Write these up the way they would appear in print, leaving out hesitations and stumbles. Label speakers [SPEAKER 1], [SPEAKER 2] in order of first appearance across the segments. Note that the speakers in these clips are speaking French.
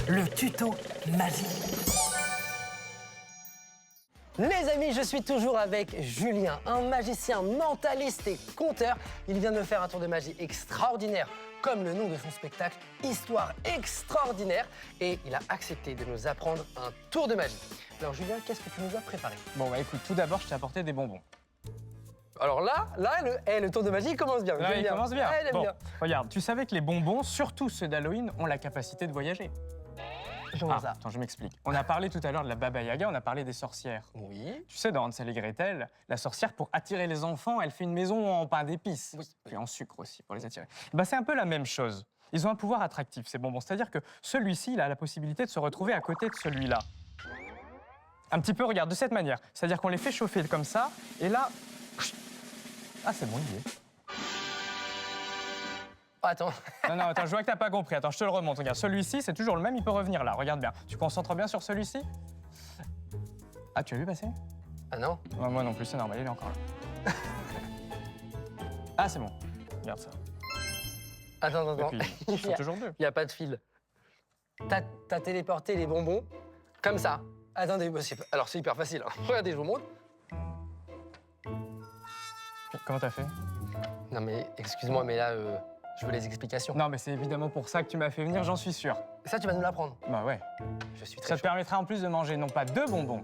[SPEAKER 1] le tuto magie. Les amis, je suis toujours avec Julien, un magicien mentaliste et conteur. Il vient de me faire un tour de magie extraordinaire, comme le nom de son spectacle, Histoire extraordinaire. Et il a accepté de nous apprendre un tour de magie. Alors Julien, qu'est-ce que tu nous as préparé?
[SPEAKER 2] Bon, bah écoute, tout d'abord, je t'ai apporté des bonbons.
[SPEAKER 1] Alors là, le tour de magie il commence bien.
[SPEAKER 2] Là, il commence bien.
[SPEAKER 1] Ouais, il aime
[SPEAKER 2] Bon,
[SPEAKER 1] bien.
[SPEAKER 2] regarde, tu savais que les bonbons, surtout ceux d'Halloween, ont la capacité de voyager.
[SPEAKER 1] Comment ça?
[SPEAKER 2] Attends, je m'explique. On a parlé tout à l'heure de la Baba Yaga, on a parlé des sorcières.
[SPEAKER 1] Oui.
[SPEAKER 2] Tu sais, dans Hansel et Gretel, la sorcière, pour attirer les enfants, elle fait une maison en pain d'épices.
[SPEAKER 1] Oui.
[SPEAKER 2] Puis en sucre aussi, pour les attirer. Bah, c'est un peu la même chose. Ils ont un pouvoir attractif, ces bonbons. C'est-à-dire que celui-ci, il a la possibilité de se retrouver à côté de celui-là. Un petit peu, regarde, de cette manière. C'est-à-dire qu'on les fait chauffer comme ça, et là... Ah, c'est bon, il y est.
[SPEAKER 1] Oh, attends.
[SPEAKER 2] Non, attends, je vois que t'as pas compris. Attends, je te le remonte. Regarde, celui-ci, c'est toujours le même, il peut revenir là. Regarde bien. Tu concentres bien sur celui-ci. Ah, tu as vu passer?
[SPEAKER 1] Ah non?
[SPEAKER 2] Ouais, moi non plus, c'est normal, il est encore là. Ah, c'est bon. Regarde ça.
[SPEAKER 1] Attends.
[SPEAKER 2] Et puis, ils sont toujours deux.
[SPEAKER 1] Il n'y a pas de fil. T'as téléporté les bonbons comme ça. Attendez, alors c'est hyper facile. Hein. Regardez, je vous montre.
[SPEAKER 2] Comment t'as fait?
[SPEAKER 1] Non mais excuse-moi, mais là, je veux les explications.
[SPEAKER 2] Non, mais c'est évidemment pour ça que tu m'as fait venir, j'en suis sûr.
[SPEAKER 1] Ça, tu vas nous l'apprendre.
[SPEAKER 2] Bah ouais.
[SPEAKER 1] Je suis
[SPEAKER 2] Ça
[SPEAKER 1] très
[SPEAKER 2] te permettra en plus de manger non pas 2 bonbons,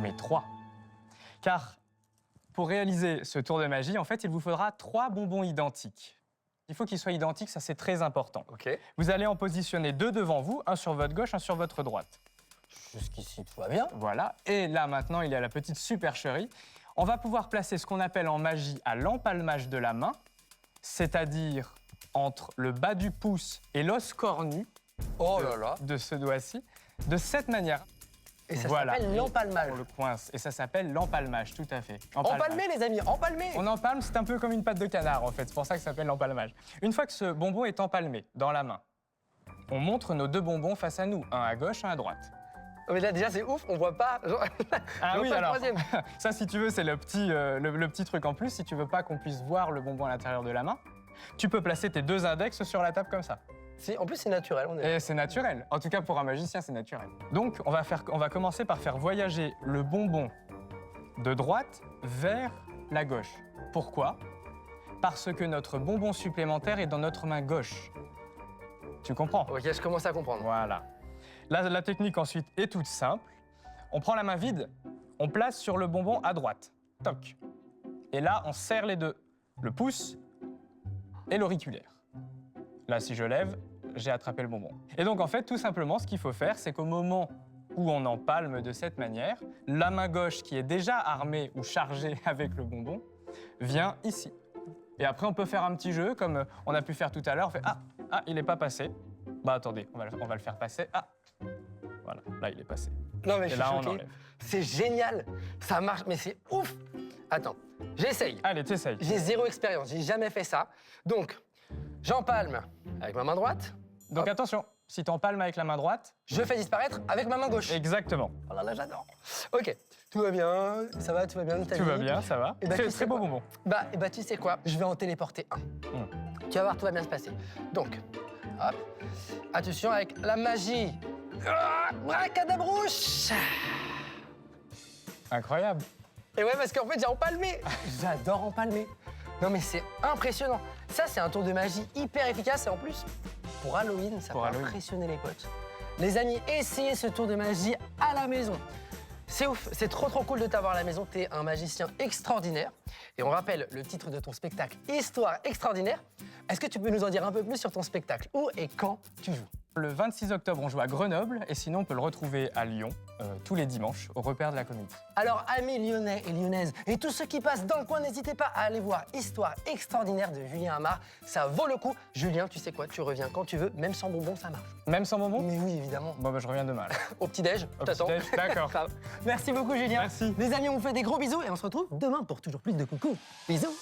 [SPEAKER 2] mais 3. Car pour réaliser ce tour de magie, en fait, il vous faudra 3 bonbons identiques. Il faut qu'ils soient identiques, ça c'est très important.
[SPEAKER 1] Ok.
[SPEAKER 2] Vous allez en positionner 2 devant vous, un sur votre gauche, un sur votre droite.
[SPEAKER 1] Jusqu'ici, tout va bien.
[SPEAKER 2] Voilà. Et là, maintenant, il y a la petite supercherie. On va pouvoir placer ce qu'on appelle en magie à l'empalmage de la main, c'est-à-dire entre le bas du pouce et l'os cornu
[SPEAKER 1] Oh là là.
[SPEAKER 2] de ce doigt-ci, de cette manière.
[SPEAKER 1] Et ça
[SPEAKER 2] Voilà.
[SPEAKER 1] s'appelle l'empalmage.
[SPEAKER 2] On le coince. Et ça s'appelle l'empalmage, tout à fait.
[SPEAKER 1] Empalmer, les amis, empalmer.
[SPEAKER 2] On empalme, c'est un peu comme une patte de canard, en fait. C'est pour ça que ça s'appelle l'empalmage. Une fois que ce bonbon est empalmé dans la main, on montre nos 2 bonbons face à nous, un à gauche, un à droite.
[SPEAKER 1] Oh, mais là, déjà, c'est ouf, on voit pas.
[SPEAKER 2] Ah oui, alors,
[SPEAKER 1] troisième.
[SPEAKER 2] ça, si tu veux, c'est le petit truc en plus. Si tu veux pas qu'on puisse voir le bonbon à l'intérieur de la main, tu peux placer tes 2 index sur la table comme ça.
[SPEAKER 1] Si, en plus, c'est naturel. On est...
[SPEAKER 2] Et c'est naturel. En tout cas, pour un magicien, c'est naturel. Donc, on va commencer par faire voyager le bonbon de droite vers la gauche. Pourquoi? Parce que notre bonbon supplémentaire est dans notre main gauche. Tu comprends?
[SPEAKER 1] Ok, je commence à comprendre.
[SPEAKER 2] Voilà. Là, la technique ensuite est toute simple. On prend la main vide, on place sur le bonbon à droite. Toc. Et là, on serre les 2, le pouce et l'auriculaire. Là, si je lève, j'ai attrapé le bonbon. Et donc, en fait, tout simplement, ce qu'il faut faire, c'est qu'au moment où on empalme de cette manière, la main gauche, qui est déjà armée ou chargée avec le bonbon, vient ici. Et après, on peut faire un petit jeu, comme on a pu faire tout à l'heure. On fait « Ah, il n'est pas passé. » Bah, attendez, on va le faire passer. Ah, voilà, là, il est passé.
[SPEAKER 1] Non, mais
[SPEAKER 2] Et
[SPEAKER 1] je suis
[SPEAKER 2] là, on
[SPEAKER 1] choqué.
[SPEAKER 2] enlève.
[SPEAKER 1] C'est génial. Ça marche, mais c'est ouf. Attends, j'essaye.
[SPEAKER 2] Allez, t'essayes.
[SPEAKER 1] J'ai 0 expérience, j'ai jamais fait ça. Donc, j'empalme avec ma main droite.
[SPEAKER 2] Donc,
[SPEAKER 1] Hop.
[SPEAKER 2] attention, si tu empalmes avec la main droite...
[SPEAKER 1] Je fais disparaître avec ma main gauche.
[SPEAKER 2] Exactement.
[SPEAKER 1] Oh là là, j'adore. Ok, tout va bien, ça va, tout va bien.
[SPEAKER 2] Tout va bien, ça va.
[SPEAKER 1] Eh ben, tu sais
[SPEAKER 2] Très beau
[SPEAKER 1] quoi
[SPEAKER 2] bonbon.
[SPEAKER 1] Bah, tu sais quoi? Je vais en téléporter un. Tu vas voir, tout va bien se passer. Donc, hop, attention avec la magie. Ah, bracadabrouche.
[SPEAKER 2] Incroyable.
[SPEAKER 1] Et ouais, parce qu'en fait, j'ai empalmé. J'adore empalmer. Non, mais c'est impressionnant. Ça, c'est un tour de magie hyper efficace. Et en plus, pour Halloween, ça
[SPEAKER 2] Pour
[SPEAKER 1] peut
[SPEAKER 2] Halloween.
[SPEAKER 1] impressionner les potes. Les amis, essayez ce tour de magie à la maison. C'est ouf, c'est trop cool de t'avoir à la maison. T'es un magicien extraordinaire. Et on rappelle le titre de ton spectacle, Histoire extraordinaire. Est-ce que tu peux nous en dire un peu plus sur ton spectacle? Où et quand tu joues?
[SPEAKER 2] Le 26 octobre, on joue à Grenoble. Et sinon, on peut le retrouver à Lyon, tous les dimanches, au repère de la Comédie.
[SPEAKER 1] Alors, amis lyonnais et lyonnaises, et tous ceux qui passent dans le coin, n'hésitez pas à aller voir Histoire extraordinaire de Julien Amar. Ça vaut le coup. Julien, tu sais quoi, tu reviens quand tu veux, même sans bonbons, ça marche.
[SPEAKER 2] Même sans bonbon?
[SPEAKER 1] Mais oui, évidemment.
[SPEAKER 2] Bon, bah, je reviens demain. alors.
[SPEAKER 1] Au petit-déj,
[SPEAKER 2] Au
[SPEAKER 1] t'attends.
[SPEAKER 2] petit-déj, d'accord.
[SPEAKER 1] Merci beaucoup, Julien.
[SPEAKER 2] Merci.
[SPEAKER 1] Les amis, on vous fait des gros bisous et on se retrouve demain pour toujours plus de coucou. Bisous.